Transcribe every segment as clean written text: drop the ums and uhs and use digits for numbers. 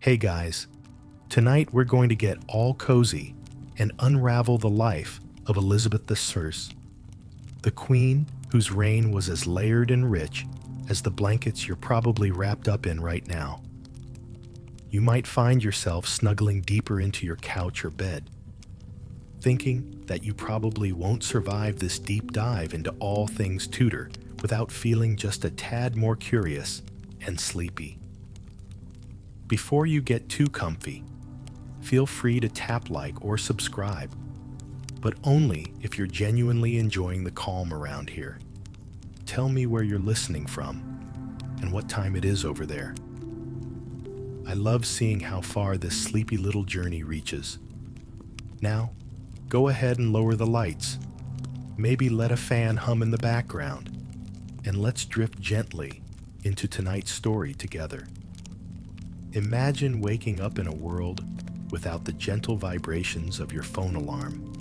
Hey guys, tonight we're going to get all cozy and unravel the life of Elizabeth I, the queen whose reign was as layered and rich as the blankets you're probably wrapped up in right now. You might find yourself snuggling deeper into your couch or bed, thinking that you probably won't survive this deep dive into all things Tudor without feeling just a tad more curious and sleepy. Before you get too comfy, feel free to tap like or subscribe, but only if you're genuinely enjoying the calm around here. Tell me where you're listening from and what time it is over there. I love seeing how far this sleepy little journey reaches. Now, go ahead and lower the lights. Maybe let a fan hum in the background, and let's drift gently into tonight's story together. Imagine waking up in a world without the gentle vibrations of your phone alarm.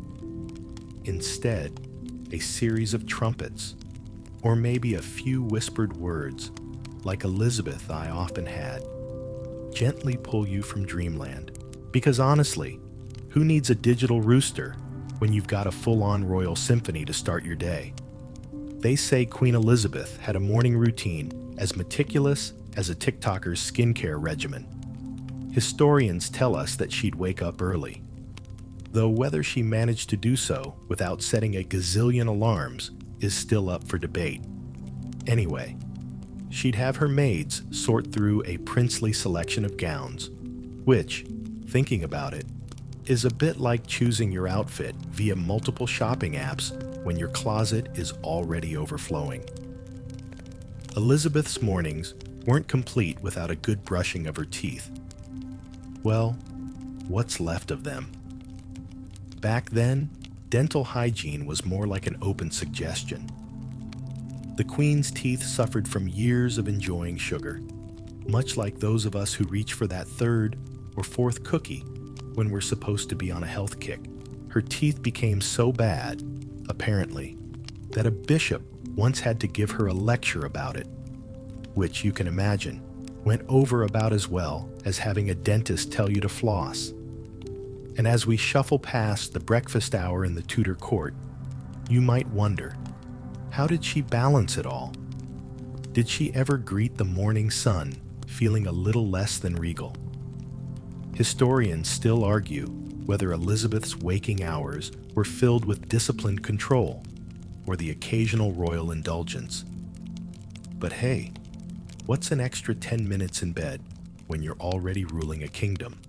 Instead, a series of trumpets, or maybe a few whispered words, like Elizabeth I often had, gently pull you from dreamland. Because honestly, who needs a digital rooster when you've got a full-on royal symphony to start your day? They say Queen Elizabeth had a morning routine as meticulous as a TikToker's skincare regimen. Historians tell us that she'd wake up early, though whether she managed to do so without setting a gazillion alarms is still up for debate. Anyway, she'd have her maids sort through a princely selection of gowns, which, thinking about it, is a bit like choosing your outfit via multiple shopping apps when your closet is already overflowing. Elizabeth's mornings weren't complete without a good brushing of her teeth. Well, what's left of them? Back then, dental hygiene was more like an open suggestion. The Queen's teeth suffered from years of enjoying sugar, much like those of us who reach for that third or fourth cookie when we're supposed to be on a health kick. Her teeth became so bad, apparently, that a bishop once had to give her a lecture about it, which you can imagine went over about as well as having a dentist tell you to floss. And as we shuffle past the breakfast hour in the Tudor court, you might wonder, how did she balance it all? Did she ever greet the morning sun feeling a little less than regal? Historians still argue whether Elizabeth's waking hours were filled with disciplined control or the occasional royal indulgence. But hey, what's an extra 10 minutes in bed when you're already ruling a kingdom,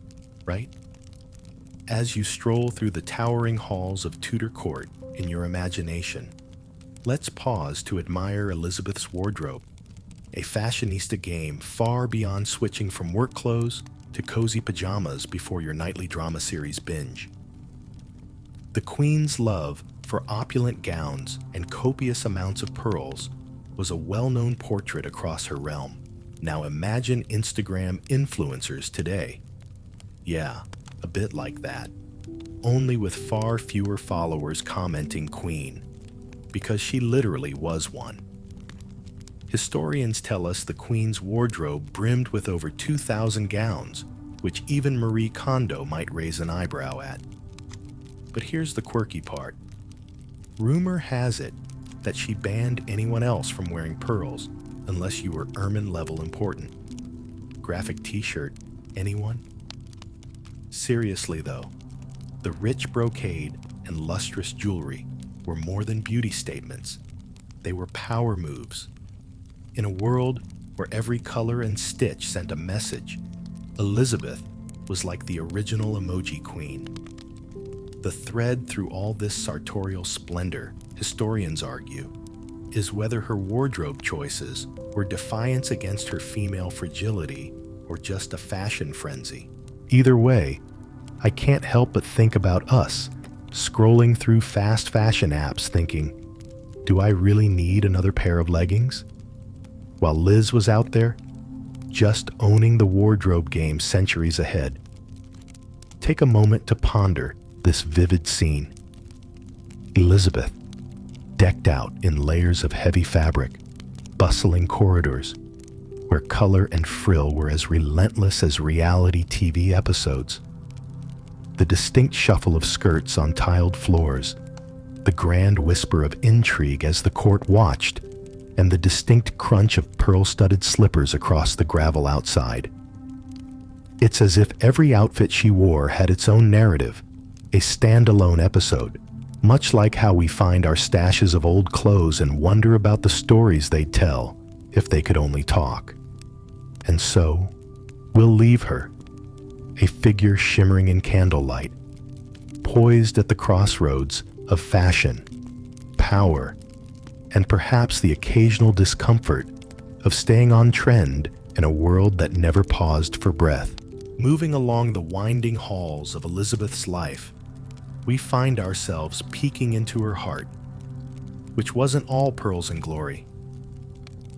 right? As you stroll through the towering halls of Tudor court in your imagination, let's pause to admire Elizabeth's wardrobe, a fashionista game far beyond switching from work clothes to cozy pajamas before your nightly drama series binge. The Queen's love for opulent gowns and copious amounts of pearls was a well-known portrait across her realm. Now imagine Instagram influencers today. Yeah, a bit like that, only with far fewer followers commenting Queen, because she literally was one. Historians tell us the Queen's wardrobe brimmed with over 2,000 gowns, which even Marie Kondo might raise an eyebrow at. But here's the quirky part. Rumor has it that she banned anyone else from wearing pearls unless you were ermine-level important. Graphic t-shirt, anyone? Seriously though, the rich brocade and lustrous jewelry were more than beauty statements. They were power moves. In a world where every color and stitch sent a message, Elizabeth was like the original emoji queen. The thread through all this sartorial splendor, historians argue, is whether her wardrobe choices were defiance against her female fragility or just a fashion frenzy. Either way, I can't help but think about us, scrolling through fast fashion apps thinking, do I really need another pair of leggings? While Liz was out there, just owning the wardrobe game centuries ahead. Take a moment to ponder this vivid scene. Elizabeth, decked out in layers of heavy fabric, bustling corridors, where color and frill were as relentless as reality TV episodes. The distinct shuffle of skirts on tiled floors, the grand whisper of intrigue as the court watched, and the distinct crunch of pearl-studded slippers across the gravel outside. It's as if every outfit she wore had its own narrative, a standalone episode, much like how we find our stashes of old clothes and wonder about the stories they'd tell if they could only talk. And so, we'll leave her, a figure shimmering in candlelight, poised at the crossroads of fashion, power, and perhaps the occasional discomfort of staying on trend in a world that never paused for breath. Moving along the winding halls of Elizabeth's life, we find ourselves peeking into her heart, which wasn't all pearls and glory.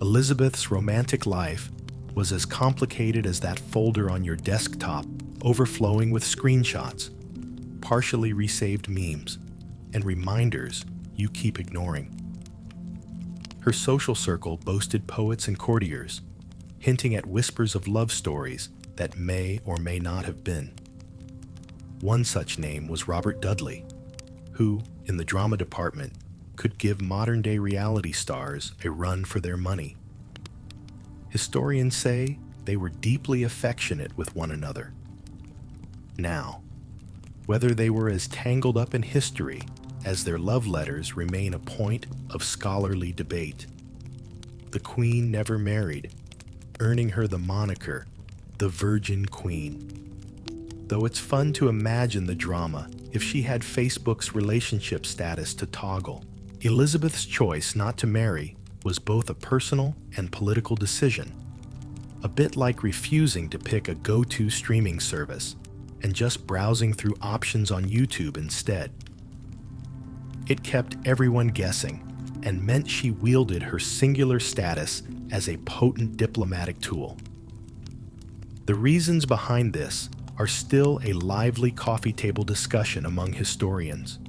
Elizabeth's romantic life was as complicated as that folder on your desktop, overflowing with screenshots, partially resaved memes, and reminders you keep ignoring. Her social circle boasted poets and courtiers, hinting at whispers of love stories that may or may not have been. One such name was Robert Dudley, who, in the drama department, could give modern-day reality stars a run for their money. Historians say they were deeply affectionate with one another. Now, whether they were as tangled up in history as their love letters remain a point of scholarly debate. The Queen never married, earning her the moniker, the Virgin Queen. Though it's fun to imagine the drama if she had Facebook's relationship status to toggle. Elizabeth's choice not to marry was both a personal and political decision, a bit like refusing to pick a go-to streaming service and just browsing through options on YouTube instead. It kept everyone guessing and meant she wielded her singular status as a potent diplomatic tool. The reasons behind this are still a lively coffee table discussion among historians.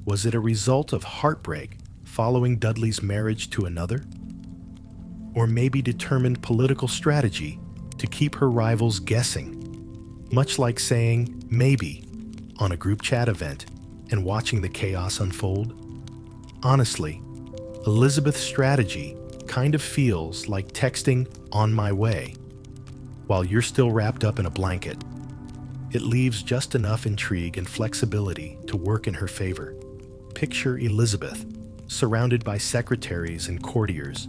Was it a result of heartbreak following Dudley's marriage to another? Or maybe determined political strategy to keep her rivals guessing, much like saying maybe on a group chat event and watching the chaos unfold? Honestly, Elizabeth's strategy kind of feels like texting "on my way" while you're still wrapped up in a blanket. It leaves just enough intrigue and flexibility to work in her favor. Picture Elizabeth, surrounded by secretaries and courtiers,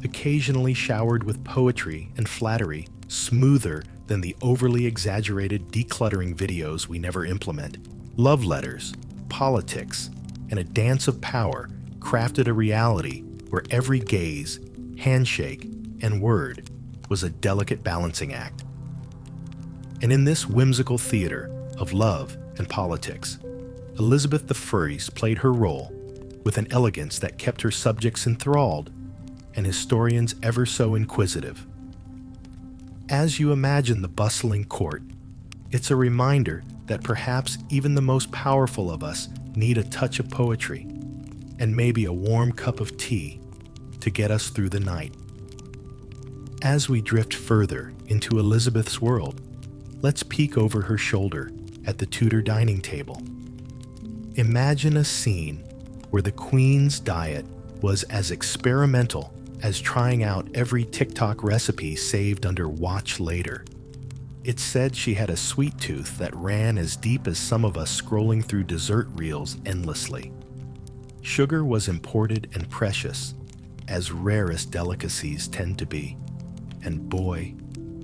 occasionally showered with poetry and flattery, smoother than the overly exaggerated decluttering videos we never implement. Love letters, politics, and a dance of power crafted a reality where every gaze, handshake, and word was a delicate balancing act. And in this whimsical theater of love and politics, Elizabeth I played her role with an elegance that kept her subjects enthralled and historians ever so inquisitive. As you imagine the bustling court, it's a reminder that perhaps even the most powerful of us need a touch of poetry and maybe a warm cup of tea to get us through the night. As we drift further into Elizabeth's world, let's peek over her shoulder at the Tudor dining table. Imagine a scene where the Queen's diet was as experimental as trying out every TikTok recipe saved under Watch Later. It's said she had a sweet tooth that ran as deep as some of us scrolling through dessert reels endlessly. Sugar was imported and precious, as rarest delicacies tend to be. And boy,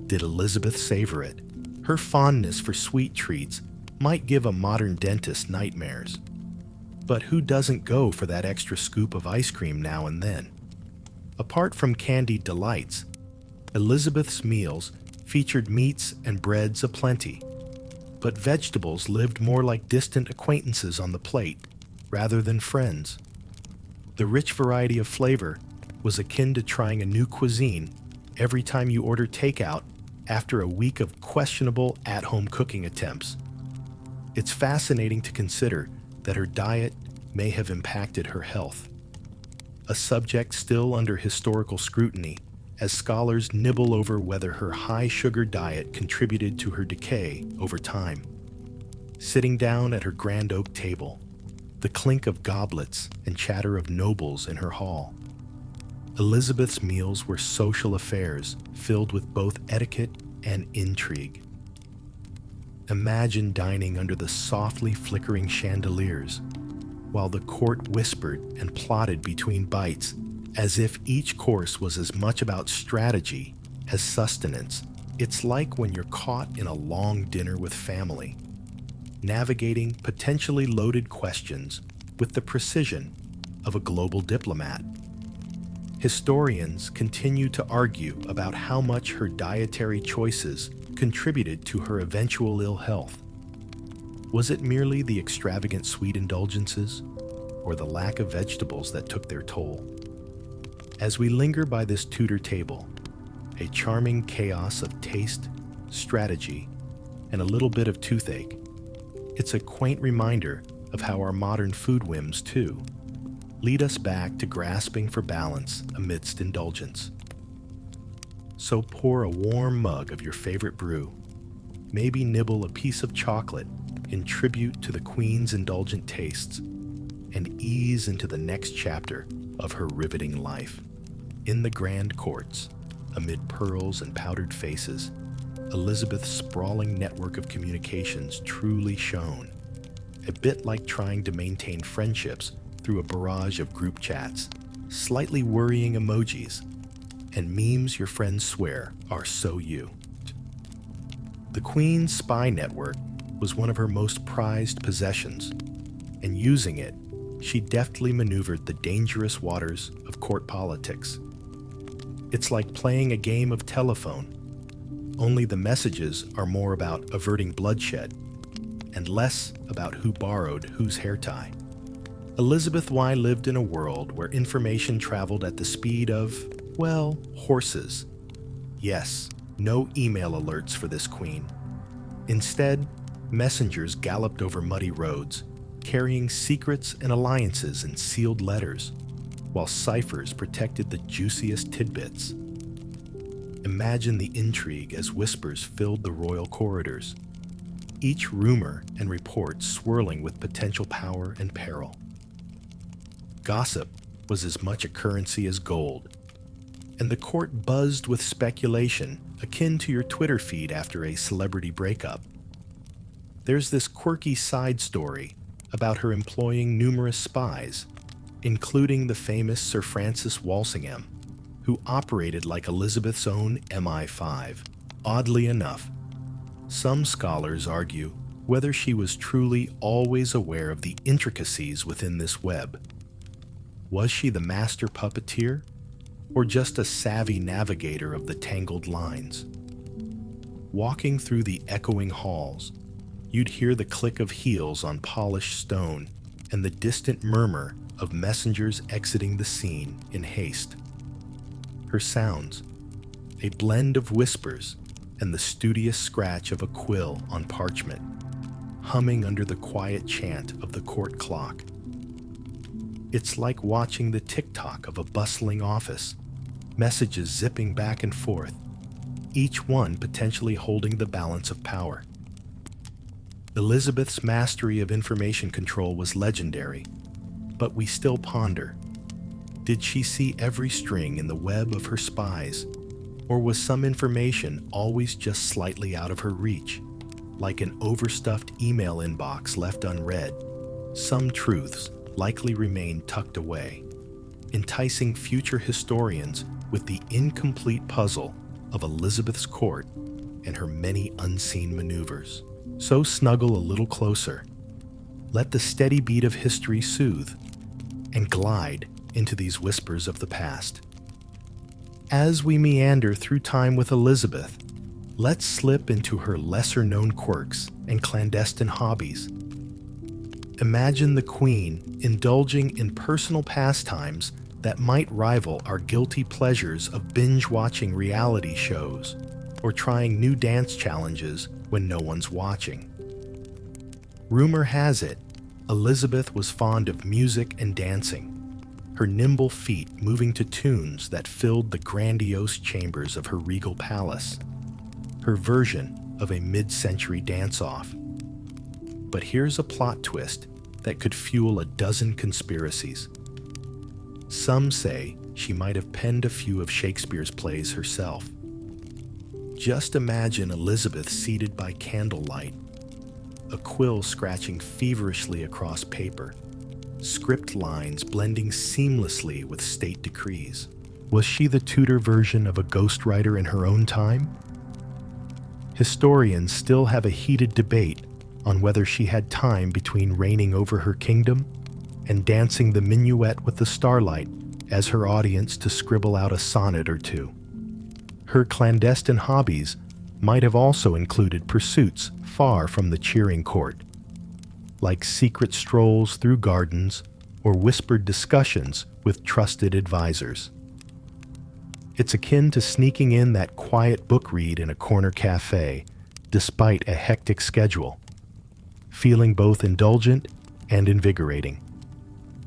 did Elizabeth savor it. Her fondness for sweet treats might give a modern dentist nightmares. But who doesn't go for that extra scoop of ice cream now and then? Apart from candied delights, Elizabeth's meals featured meats and breads aplenty, but vegetables lived more like distant acquaintances on the plate rather than friends. The rich variety of flavor was akin to trying a new cuisine every time you order takeout after a week of questionable at-home cooking attempts. It's fascinating to consider that her diet may have impacted her health, a subject still under historical scrutiny as scholars nibble over whether her high-sugar diet contributed to her decay over time. Sitting down at her grand oak table, the clink of goblets and chatter of nobles in her hall, Elizabeth's meals were social affairs filled with both etiquette and intrigue. Imagine dining under the softly flickering chandeliers, while the court whispered and plotted between bites, as if each course was as much about strategy as sustenance. It's like when you're caught in a long dinner with family, navigating potentially loaded questions with the precision of a global diplomat. Historians continue to argue about how much her dietary choices contributed to her eventual ill health. Was it merely the extravagant sweet indulgences, or the lack of vegetables that took their toll? As we linger by this Tudor table, a charming chaos of taste, strategy, and a little bit of toothache, it's a quaint reminder of how our modern food whims, too, lead us back to grasping for balance amidst indulgence. So pour a warm mug of your favorite brew, maybe nibble a piece of chocolate in tribute to the Queen's indulgent tastes, and ease into the next chapter of her riveting life. In the grand courts, amid pearls and powdered faces, Elizabeth's sprawling network of communications truly shone, a bit like trying to maintain friendships through a barrage of group chats, slightly worrying emojis, and memes your friends swear are so you. The Queen's spy network was one of her most prized possessions, and using it, she deftly maneuvered the dangerous waters of court politics. It's like playing a game of telephone, only the messages are more about averting bloodshed and less about who borrowed whose hair tie. Elizabeth Y lived in a world where information traveled at the speed of, well, horses. Yes, no email alerts for this queen. Instead, messengers galloped over muddy roads, carrying secrets and alliances in sealed letters, while ciphers protected the juiciest tidbits. Imagine the intrigue as whispers filled the royal corridors, each rumor and report swirling with potential power and peril. Gossip was as much a currency as gold, and the court buzzed with speculation akin to your Twitter feed after a celebrity breakup. There's this quirky side story about her employing numerous spies, including the famous Sir Francis Walsingham, who operated like Elizabeth's own MI5. Oddly enough, some scholars argue whether she was truly always aware of the intricacies within this web. Was she the master puppeteer, or just a savvy navigator of the tangled lines? Walking through the echoing halls, you'd hear the click of heels on polished stone and the distant murmur of messengers exiting the scene in haste. Her sounds, a blend of whispers and the studious scratch of a quill on parchment, humming under the quiet chant of the court clock. It's like watching the tick-tock of a bustling office, messages zipping back and forth, each one potentially holding the balance of power. Elizabeth's mastery of information control was legendary, but we still ponder. Did she see every string in the web of her spies, or was some information always just slightly out of her reach, like an overstuffed email inbox left unread? Some truths likely remain tucked away, enticing future historians with the incomplete puzzle of Elizabeth's court and her many unseen maneuvers. So snuggle a little closer, let the steady beat of history soothe, and glide into these whispers of the past. As we meander through time with Elizabeth, let's slip into her lesser-known quirks and clandestine hobbies. Imagine the Queen indulging in personal pastimes that might rival our guilty pleasures of binge-watching reality shows or trying new dance challenges when no one's watching. Rumor has it, Elizabeth was fond of music and dancing. her nimble feet moving to tunes that filled the grandiose chambers of her regal palace, her version of a mid-century dance-off. But here's a plot twist that could fuel a dozen conspiracies. Some say she might have penned a few of Shakespeare's plays herself. Just imagine Elizabeth seated by candlelight, a quill scratching feverishly across paper, script lines blending seamlessly with state decrees. Was she the Tudor version of a ghostwriter in her own time? Historians still have a heated debate on whether she had time between reigning over her kingdom and dancing the minuet with the starlight as her audience to scribble out a sonnet or two. Her clandestine hobbies might have also included pursuits far from the cheering court, like secret strolls through gardens or whispered discussions with trusted advisors. It's akin to sneaking in that quiet book read in a corner cafe, despite a hectic schedule, feeling both indulgent and invigorating.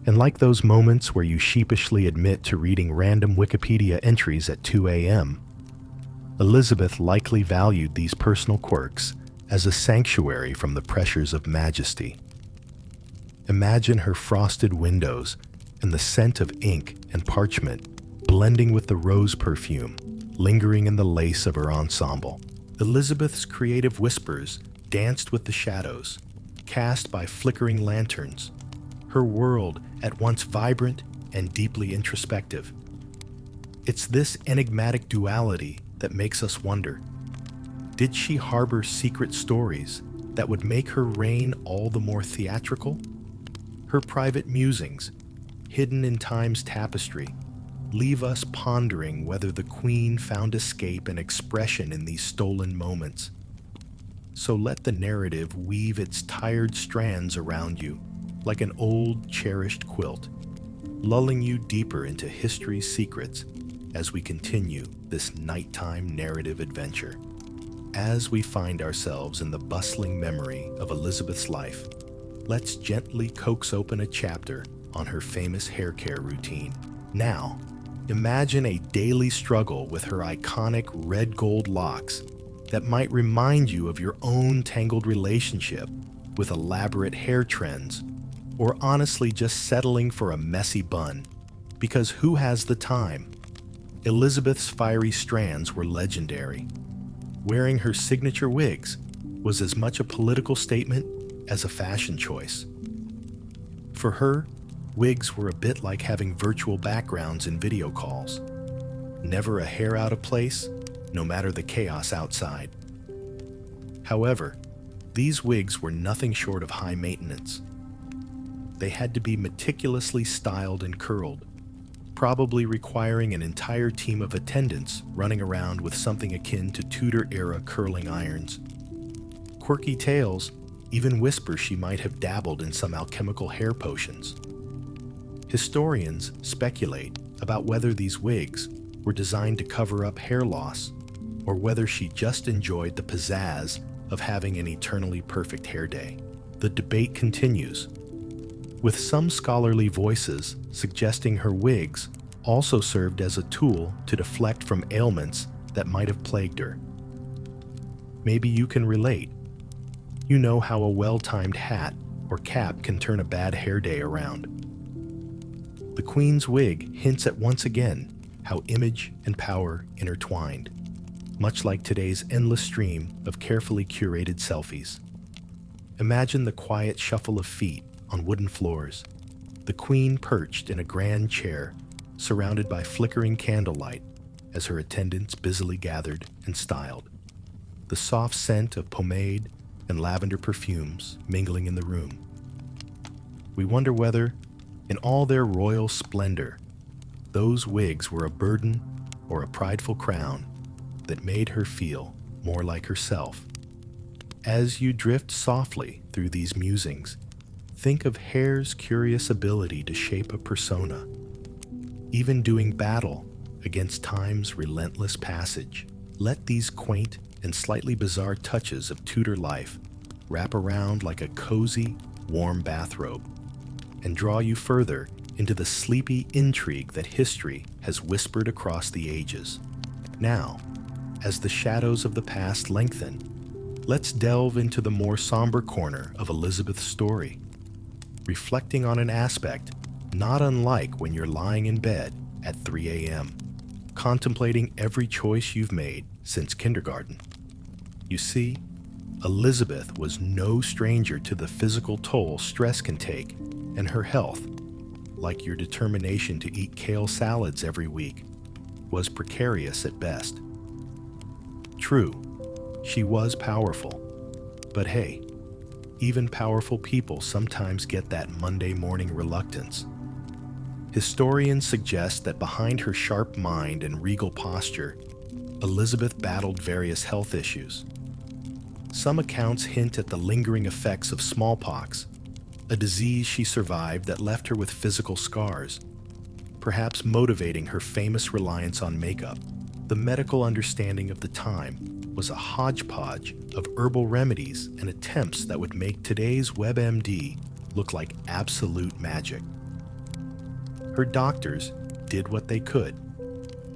And like those moments where you sheepishly admit to reading random Wikipedia entries at 2 a.m., Elizabeth likely valued these personal quirks as a sanctuary from the pressures of majesty. Imagine her frosted windows and the scent of ink and parchment blending with the rose perfume lingering in the lace of her ensemble. Elizabeth's creative whispers danced with the shadows, cast by flickering lanterns, her world at once vibrant and deeply introspective. It's this enigmatic duality that makes us wonder, did she harbor secret stories that would make her reign all the more theatrical? Her private musings, hidden in time's tapestry, leave us pondering whether the Queen found escape and expression in these stolen moments. So let the narrative weave its tired strands around you like an old, cherished quilt, lulling you deeper into history's secrets as we continue this nighttime narrative adventure. As we find ourselves in the bustling memory of Elizabeth's life, let's gently coax open a chapter on her famous hair care routine. Now, imagine a daily struggle with her iconic red gold locks that might remind you of your own tangled relationship with elaborate hair trends, or honestly just settling for a messy bun. Because who has the time? Elizabeth's fiery strands were legendary. Wearing her signature wigs was as much a political statement as a fashion choice. For her, wigs were a bit like having virtual backgrounds in video calls. Never a hair out of place, no matter the chaos outside. However, these wigs were nothing short of high maintenance. They had to be meticulously styled and curled, probably requiring an entire team of attendants running around with something akin to Tudor-era curling irons. Quirky tales even whisper she might have dabbled in some alchemical hair potions. Historians speculate about whether these wigs were designed to cover up hair loss, or whether she just enjoyed the pizzazz of having an eternally perfect hair day. The debate continues, with some scholarly voices suggesting her wigs also served as a tool to deflect from ailments that might have plagued her. Maybe you can relate. You know how a well-timed hat or cap can turn a bad hair day around. The Queen's wig hints at once again how image and power intertwined, much like today's endless stream of carefully curated selfies. Imagine the quiet shuffle of feet on wooden floors, the Queen perched in a grand chair, surrounded by flickering candlelight as her attendants busily gathered and styled, the soft scent of pomade and lavender perfumes mingling in the room. We wonder whether, in all their royal splendor, those wigs were a burden or a prideful crown that made her feel more like herself. As you drift softly through these musings, think of hair's curious ability to shape a persona, even doing battle against time's relentless passage. Let these quaint and slightly bizarre touches of Tudor life wrap around like a cozy, warm bathrobe and draw you further into the sleepy intrigue that history has whispered across the ages. Now, as the shadows of the past lengthen, let's delve into the more somber corner of Elizabeth's story, reflecting on an aspect not unlike when you're lying in bed at 3 a.m., contemplating every choice you've made since kindergarten. You see, Elizabeth was no stranger to the physical toll stress can take, and her health, like your determination to eat kale salads every week, was precarious at best. True, she was powerful, but hey, even powerful people sometimes get that Monday morning reluctance. Historians suggest that behind her sharp mind and regal posture, Elizabeth battled various health issues. Some accounts hint at the lingering effects of smallpox, a disease she survived that left her with physical scars, perhaps motivating her famous reliance on makeup. The medical understanding of the time was a hodgepodge of herbal remedies and attempts that would make today's WebMD look like absolute magic. Her doctors did what they could,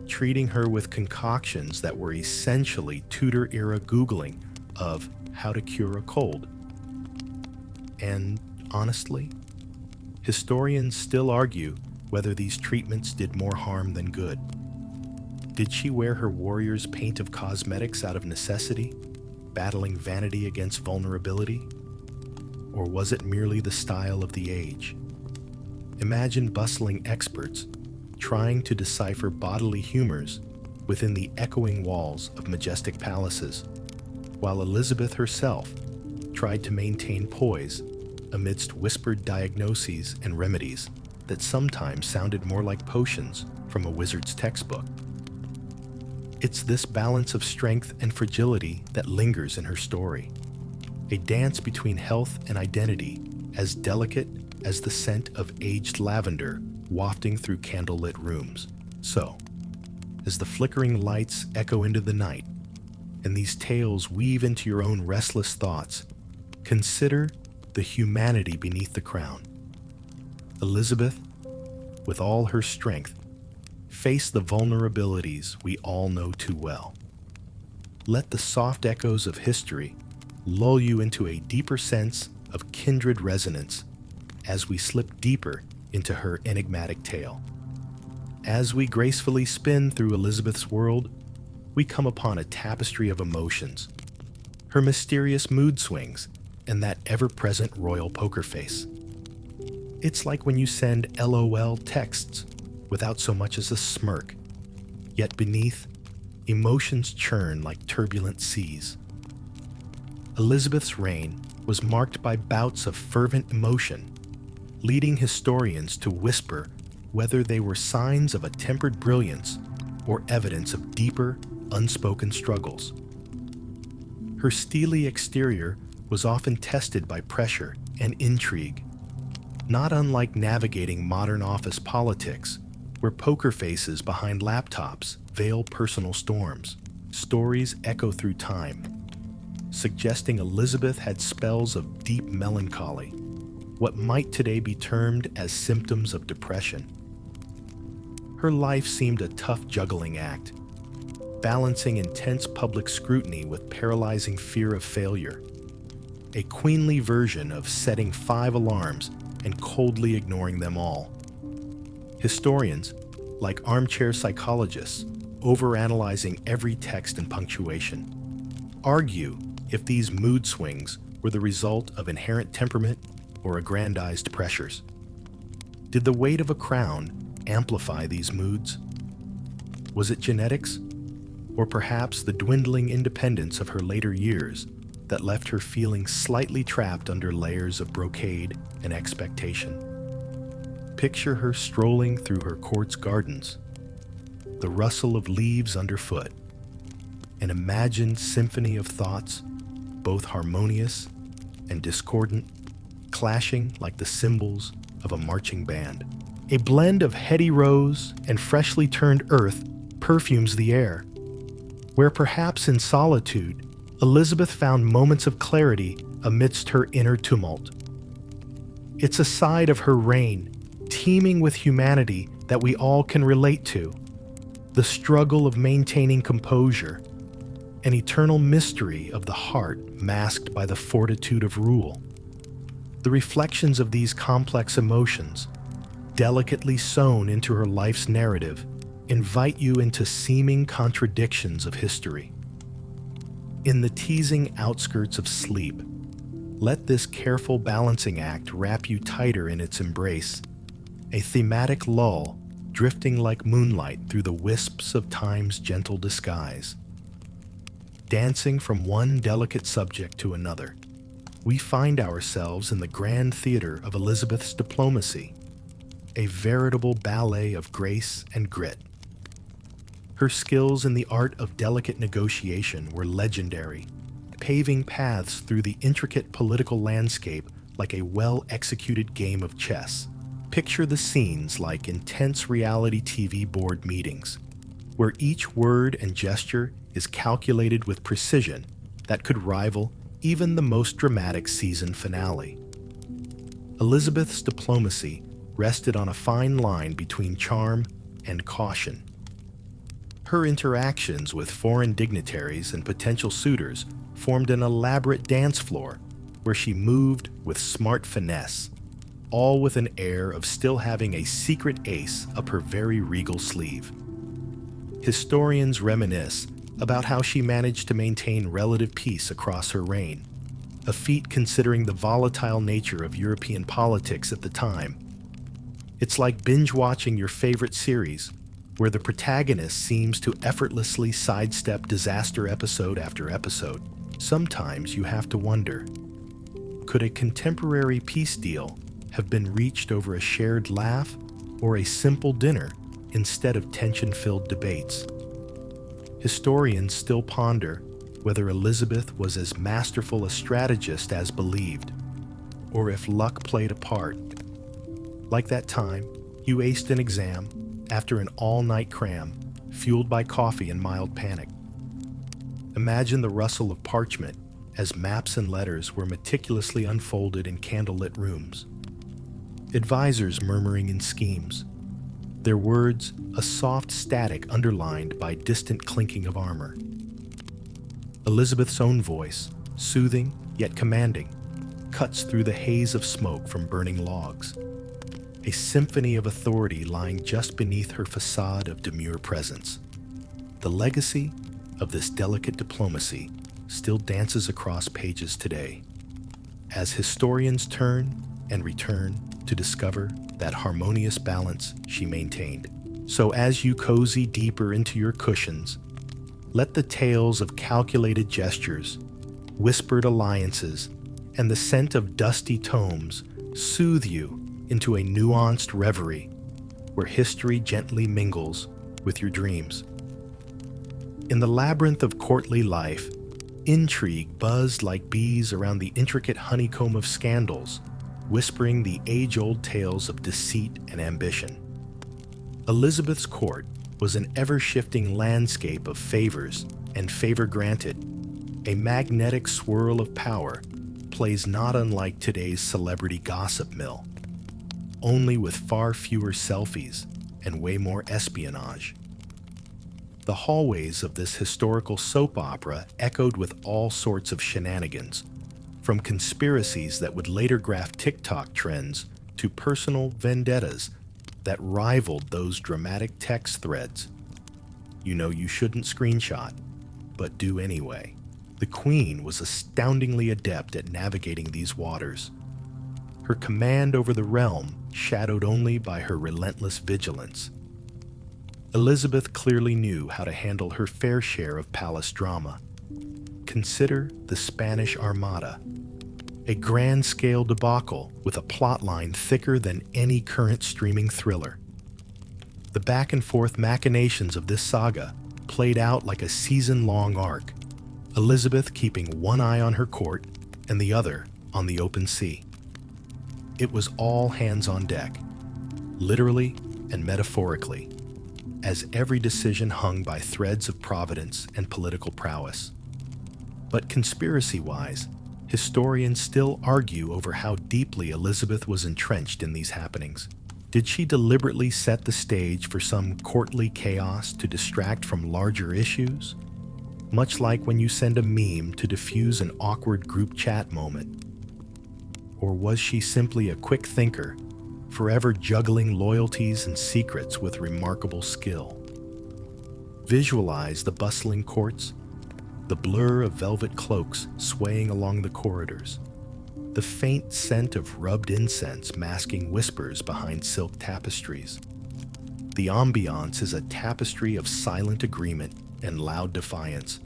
treating her with concoctions that were essentially Tudor-era Googling of how to cure a cold. And honestly, historians still argue whether these treatments did more harm than good. Did she wear her warrior's paint of cosmetics out of necessity, battling vanity against vulnerability? Or was it merely the style of the age? Imagine bustling experts trying to decipher bodily humors within the echoing walls of majestic palaces, while Elizabeth herself tried to maintain poise amidst whispered diagnoses and remedies that sometimes sounded more like potions from a wizard's textbook. It's this balance of strength and fragility that lingers in her story, a dance between health and identity as delicate as the scent of aged lavender wafting through candlelit rooms. So, as the flickering lights echo into the night, and these tales weave into your own restless thoughts, consider the humanity beneath the crown. Elizabeth, with all her strength, faced the vulnerabilities we all know too well. Let the soft echoes of history lull you into a deeper sense of kindred resonance as we slip deeper into her enigmatic tale. As we gracefully spin through Elizabeth's world, we come upon a tapestry of emotions, her mysterious mood swings, and that ever-present royal poker face. It's like when you send LOL texts without so much as a smirk, yet beneath, emotions churn like turbulent seas. Elizabeth's reign was marked by bouts of fervent emotion, leading historians to whisper whether they were signs of a tempered brilliance or evidence of deeper, unspoken struggles. Her steely exterior was often tested by pressure and intrigue, not unlike navigating modern office politics, where poker faces behind laptops veil personal storms. Stories echo through time, suggesting Elizabeth had spells of deep melancholy, what might today be termed as symptoms of depression. Her life seemed a tough juggling act, balancing intense public scrutiny with paralyzing fear of failure, a queenly version of setting 5 alarms and coldly ignoring them all. Historians, like armchair psychologists, overanalyzing every text and punctuation, argue if these mood swings were the result of inherent temperament or aggrandized pressures. Did the weight of a crown amplify these moods? Was it genetics, or perhaps the dwindling independence of her later years that left her feeling slightly trapped under layers of brocade and expectation? Picture her strolling through her court's gardens, the rustle of leaves underfoot, an imagined symphony of thoughts, both harmonious and discordant, clashing like the cymbals of a marching band. A blend of heady rose and freshly turned earth perfumes the air, where perhaps in solitude, Elizabeth found moments of clarity amidst her inner tumult. It's a side of her reign teeming with humanity that we all can relate to, the struggle of maintaining composure, an eternal mystery of the heart masked by the fortitude of rule. The reflections of these complex emotions, delicately sewn into her life's narrative, invite you into seeming contradictions of history. In the teasing outskirts of sleep, let this careful balancing act wrap you tighter in its embrace, a thematic lull drifting like moonlight through the wisps of time's gentle disguise. Dancing from one delicate subject to another, we find ourselves in the grand theater of Elizabeth's diplomacy, a veritable ballet of grace and grit. Her skills in the art of delicate negotiation were legendary, paving paths through the intricate political landscape like a well-executed game of chess. Picture the scenes like intense reality TV board meetings, where each word and gesture is calculated with precision that could rival even the most dramatic season finale. Elizabeth's diplomacy rested on a fine line between charm and caution. Her interactions with foreign dignitaries and potential suitors formed an elaborate dance floor where she moved with smart finesse, all with an air of still having a secret ace up her very regal sleeve. Historians reminisce about how she managed to maintain relative peace across her reign, a feat considering the volatile nature of European politics at the time. It's like binge-watching your favorite series, where the protagonist seems to effortlessly sidestep disaster episode after episode. Sometimes you have to wonder, could a contemporary peace deal have been reached over a shared laugh or a simple dinner instead of tension-filled debates? Historians still ponder whether Elizabeth was as masterful a strategist as believed, or if luck played a part. Like that time, you aced an exam after an all-night cram, fueled by coffee and mild panic. Imagine the rustle of parchment as maps and letters were meticulously unfolded in candlelit rooms. Advisors murmuring in schemes, their words a soft static underlined by distant clinking of armor. Elizabeth's own voice, soothing yet commanding, cuts through the haze of smoke from burning logs, a symphony of authority lying just beneath her facade of demure presence. The legacy of this delicate diplomacy still dances across pages today, as historians turn and return to discover that harmonious balance she maintained. So as you cozy deeper into your cushions, let the tales of calculated gestures, whispered alliances, and the scent of dusty tomes soothe you into a nuanced reverie where history gently mingles with your dreams. In the labyrinth of courtly life, intrigue buzzed like bees around the intricate honeycomb of scandals, whispering the age-old tales of deceit and ambition. Elizabeth's court was an ever-shifting landscape of favors and favor granted, a magnetic swirl of power, plays not unlike today's celebrity gossip mill, only with far fewer selfies and way more espionage. The hallways of this historical soap opera echoed with all sorts of shenanigans, from conspiracies that would later graph TikTok trends to personal vendettas that rivaled those dramatic text threads. You know you shouldn't screenshot, but do anyway. The Queen was astoundingly adept at navigating these waters, her command over the realm shadowed only by her relentless vigilance. Elizabeth clearly knew how to handle her fair share of palace drama. Consider the Spanish Armada, a grand-scale debacle with a plotline thicker than any current streaming thriller. The back-and-forth machinations of this saga played out like a season-long arc, Elizabeth keeping one eye on her court and the other on the open sea. It was all hands on deck, literally and metaphorically, as every decision hung by threads of providence and political prowess. But conspiracy-wise, historians still argue over how deeply Elizabeth was entrenched in these happenings. Did she deliberately set the stage for some courtly chaos to distract from larger issues? Much like when you send a meme to diffuse an awkward group chat moment. Or was she simply a quick thinker, forever juggling loyalties and secrets with remarkable skill? Visualize the bustling courts, the blur of velvet cloaks swaying along the corridors, the faint scent of rubbed incense masking whispers behind silk tapestries. The ambiance is a tapestry of silent agreement and loud defiance,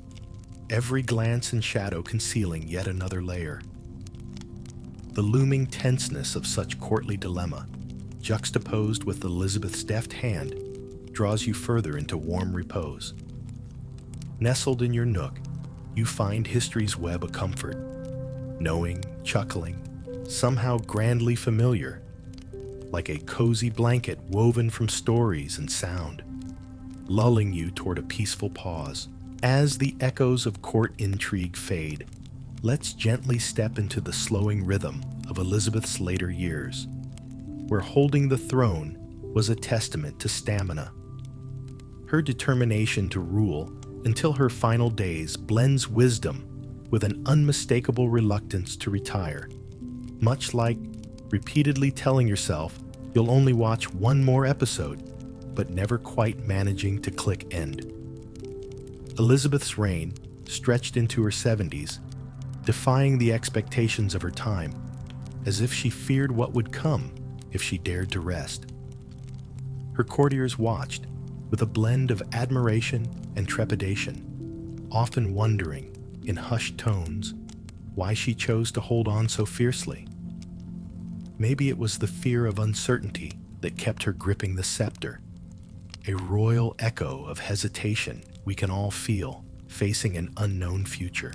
every glance and shadow concealing yet another layer. The looming tenseness of such courtly dilemma, juxtaposed with Elizabeth's deft hand, draws you further into warm repose. Nestled in your nook, you find history's web a comfort, knowing, chuckling, somehow grandly familiar, like a cozy blanket woven from stories and sound, lulling you toward a peaceful pause. As the echoes of court intrigue fade, let's gently step into the slowing rhythm of Elizabeth's later years, where holding the throne was a testament to stamina. Her determination to rule until her final days blends wisdom with an unmistakable reluctance to retire, much like repeatedly telling yourself you'll only watch one more episode, but never quite managing to click end. Elizabeth's reign stretched into her 70s, defying the expectations of her time, as if she feared what would come if she dared to rest. Her courtiers watched, with a blend of admiration and trepidation, often wondering, in hushed tones, why she chose to hold on so fiercely. Maybe it was the fear of uncertainty that kept her gripping the scepter, a royal echo of hesitation we can all feel facing an unknown future.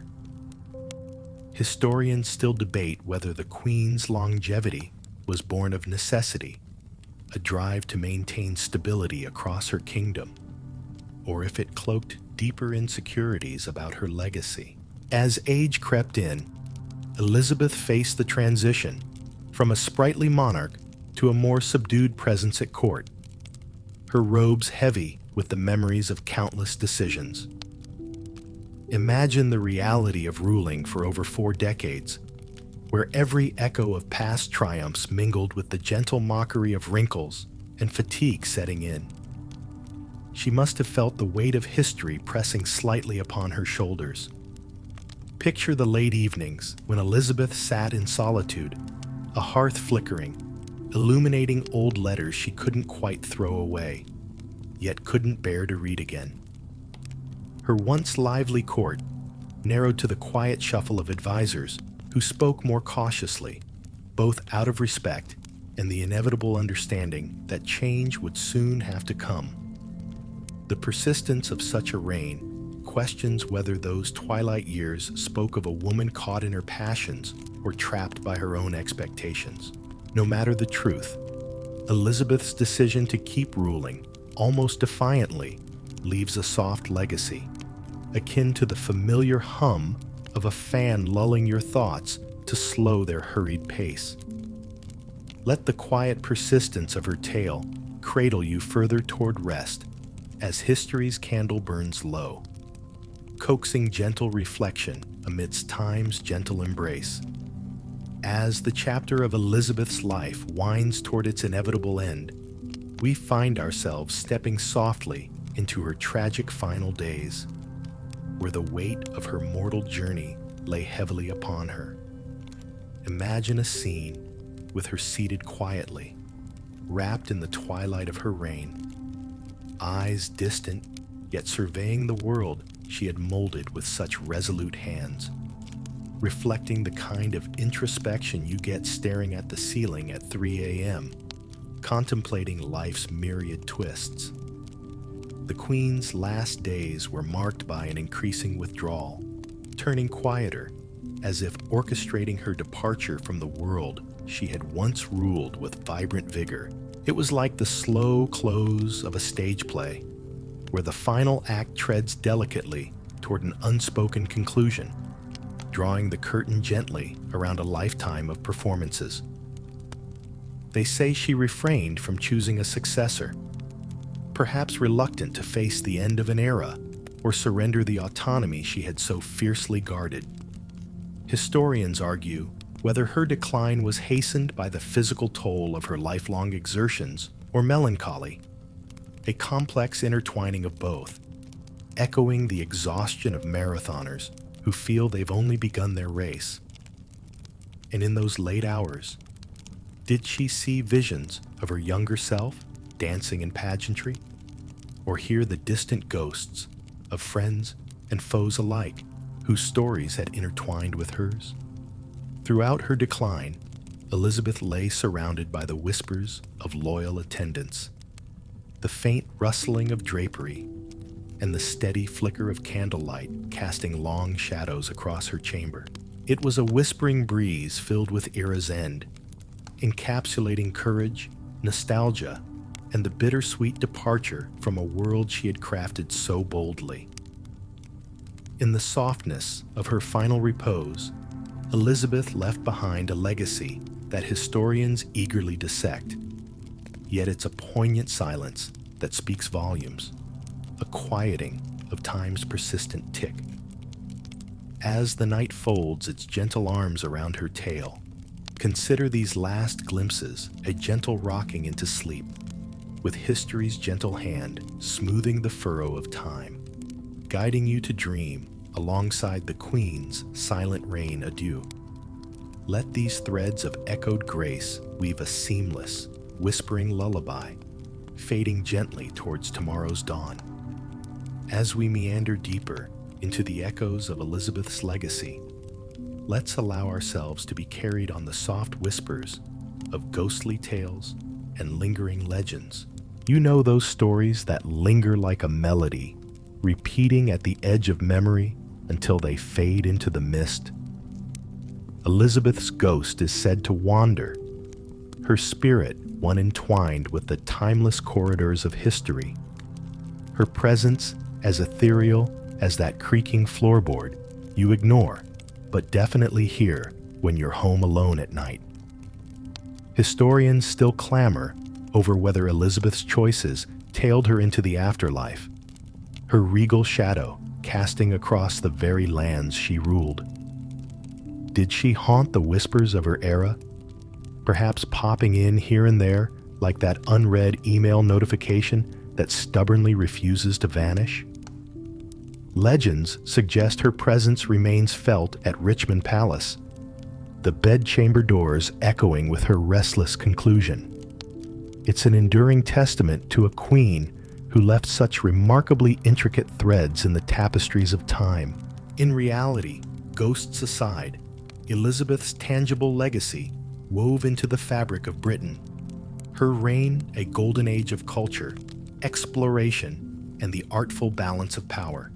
Historians still debate whether the Queen's longevity was born of necessity, a drive to maintain stability across her kingdom, or if it cloaked deeper insecurities about her legacy. As age crept in, Elizabeth faced the transition from a sprightly monarch to a more subdued presence at court, her robes heavy with the memories of countless decisions. Imagine the reality of ruling for over 4 decades, where every echo of past triumphs mingled with the gentle mockery of wrinkles and fatigue setting in. She must have felt the weight of history pressing slightly upon her shoulders. Picture the late evenings when Elizabeth sat in solitude, a hearth flickering, illuminating old letters she couldn't quite throw away, yet couldn't bear to read again. Her once lively court narrowed to the quiet shuffle of advisors who spoke more cautiously, both out of respect and the inevitable understanding that change would soon have to come. The persistence of such a reign questions whether those twilight years spoke of a woman caught in her passions or trapped by her own expectations. No matter the truth, Elizabeth's decision to keep ruling, almost defiantly, leaves a soft legacy, akin to the familiar hum of a fan lulling your thoughts to slow their hurried pace. Let the quiet persistence of her tale cradle you further toward rest as history's candle burns low, coaxing gentle reflection amidst time's gentle embrace. As the chapter of Elizabeth's life winds toward its inevitable end, we find ourselves stepping softly into her tragic final days, where the weight of her mortal journey lay heavily upon her. Imagine a scene with her seated quietly, wrapped in the twilight of her reign, eyes distant, yet surveying the world she had molded with such resolute hands, reflecting the kind of introspection you get staring at the ceiling at 3 a.m., contemplating life's myriad twists. The Queen's last days were marked by an increasing withdrawal, turning quieter, as if orchestrating her departure from the world she had once ruled with vibrant vigor. It was like the slow close of a stage play, where the final act treads delicately toward an unspoken conclusion, drawing the curtain gently around a lifetime of performances. They say she refrained from choosing a successor, perhaps reluctant to face the end of an era or surrender the autonomy she had so fiercely guarded. Historians argue whether her decline was hastened by the physical toll of her lifelong exertions or melancholy, a complex intertwining of both, echoing the exhaustion of marathoners who feel they've only begun their race. And in those late hours, did she see visions of her younger self dancing in pageantry, or hear the distant ghosts of friends and foes alike whose stories had intertwined with hers? Throughout her decline, Elizabeth lay surrounded by the whispers of loyal attendants, the faint rustling of drapery, and the steady flicker of candlelight casting long shadows across her chamber. It was a whispering breeze filled with era's end, encapsulating courage, nostalgia, and the bittersweet departure from a world she had crafted so boldly. In the softness of her final repose, Elizabeth left behind a legacy that historians eagerly dissect. Yet it's a poignant silence that speaks volumes, a quieting of time's persistent tick. As the night folds its gentle arms around her tale, consider these last glimpses a gentle rocking into sleep, with history's gentle hand smoothing the furrow of time, guiding you to dream alongside the Queen's silent reign adieu. Let these threads of echoed grace weave a seamless, whispering lullaby, fading gently towards tomorrow's dawn. As we meander deeper into the echoes of Elizabeth's legacy, let's allow ourselves to be carried on the soft whispers of ghostly tales and lingering legends. You know those stories that linger like a melody, repeating at the edge of memory until they fade into the mist. Elizabeth's ghost is said to wander, her spirit one entwined with the timeless corridors of history, her presence as ethereal as that creaking floorboard you ignore but definitely hear when you're home alone at night. Historians still clamor over whether Elizabeth's choices tailed her into the afterlife, her regal shadow casting across the very lands she ruled. Did she haunt the whispers of her era, perhaps popping in here and there like that unread email notification that stubbornly refuses to vanish? Legends suggest her presence remains felt at Richmond Palace, the bedchamber doors echoing with her restless conclusion. It's an enduring testament to a queen who left such remarkably intricate threads in the tapestries of time. In reality, ghosts aside, Elizabeth's tangible legacy wove into the fabric of Britain. Her reign, a golden age of culture, exploration, and the artful balance of power.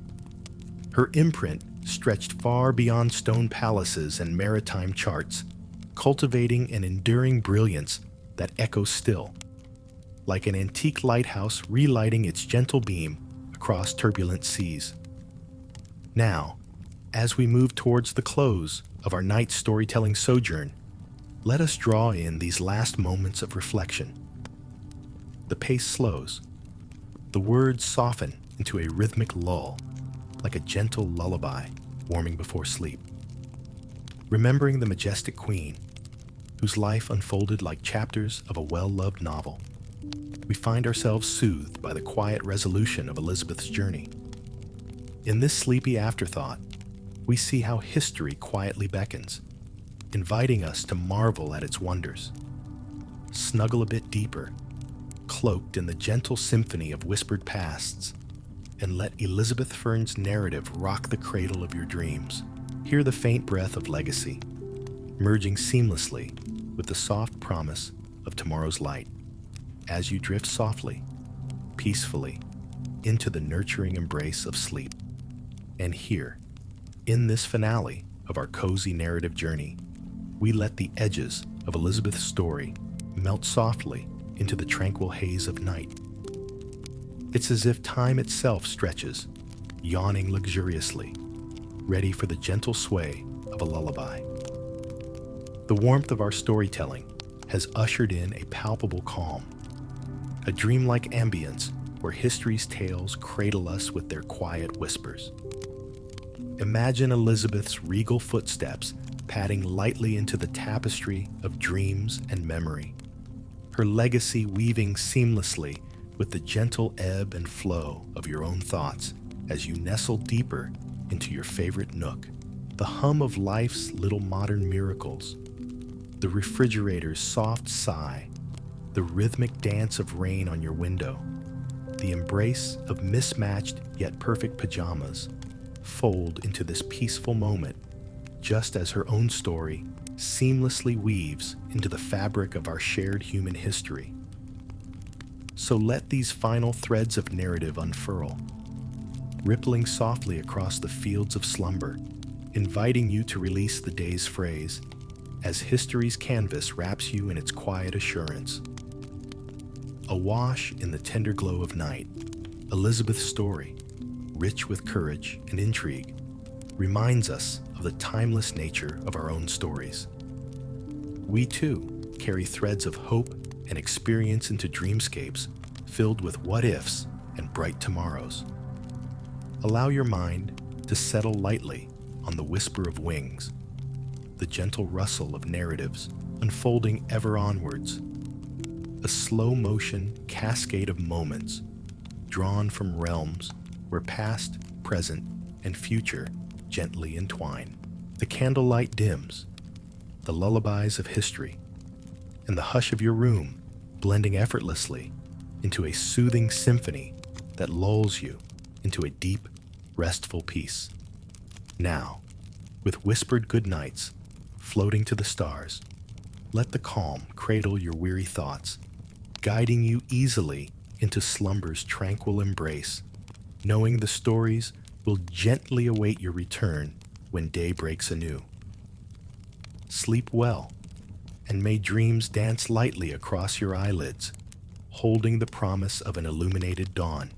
Her imprint stretched far beyond stone palaces and maritime charts, cultivating an enduring brilliance that echoes still, like an antique lighthouse relighting its gentle beam across turbulent seas. Now, as we move towards the close of our night's storytelling sojourn, let us draw in these last moments of reflection. The pace slows. The words soften into a rhythmic lull, like a gentle lullaby warming before sleep. Remembering the majestic queen, whose life unfolded like chapters of a well-loved novel, we find ourselves soothed by the quiet resolution of Elizabeth's journey. In this sleepy afterthought, we see how history quietly beckons, inviting us to marvel at its wonders. Snuggle a bit deeper, cloaked in the gentle symphony of whispered pasts, and let Elizabeth Fern's narrative rock the cradle of your dreams. Hear the faint breath of legacy, merging seamlessly with the soft promise of tomorrow's light, as you drift softly, peacefully, into the nurturing embrace of sleep. And here, in this finale of our cozy narrative journey, we let the edges of Elizabeth's story melt softly into the tranquil haze of night. It's as if time itself stretches, yawning luxuriously, ready for the gentle sway of a lullaby. The warmth of our storytelling, has ushered in a palpable calm, a dreamlike ambience where history's tales cradle us with their quiet whispers. Imagine Elizabeth's regal footsteps padding lightly into the tapestry of dreams and memory, her legacy weaving seamlessly with the gentle ebb and flow of your own thoughts as you nestle deeper into your favorite nook. The hum of life's little modern miracles, the refrigerator's soft sigh, the rhythmic dance of rain on your window, the embrace of mismatched yet perfect pajamas fold into this peaceful moment, just as her own story seamlessly weaves into the fabric of our shared human history. So let these final threads of narrative unfurl, rippling softly across the fields of slumber, inviting you to release the day's phrase as history's canvas wraps you in its quiet assurance. Awash in the tender glow of night, Elizabeth's story, rich with courage and intrigue, reminds us of the timeless nature of our own stories. We too carry threads of hope and experience into dreamscapes filled with what-ifs and bright tomorrows. Allow your mind to settle lightly on the whisper of wings, the gentle rustle of narratives unfolding ever onwards, a slow-motion cascade of moments drawn from realms where past, present, and future gently entwine. The candlelight dims, the lullabies of history, and the hush of your room blending effortlessly into a soothing symphony that lulls you into a deep, restful peace. Now, with whispered good nights floating to the stars, let the calm cradle your weary thoughts, guiding you easily into slumber's tranquil embrace, knowing the stories will gently await your return when day breaks anew. Sleep well, and may dreams dance lightly across your eyelids, holding the promise of an illuminated dawn.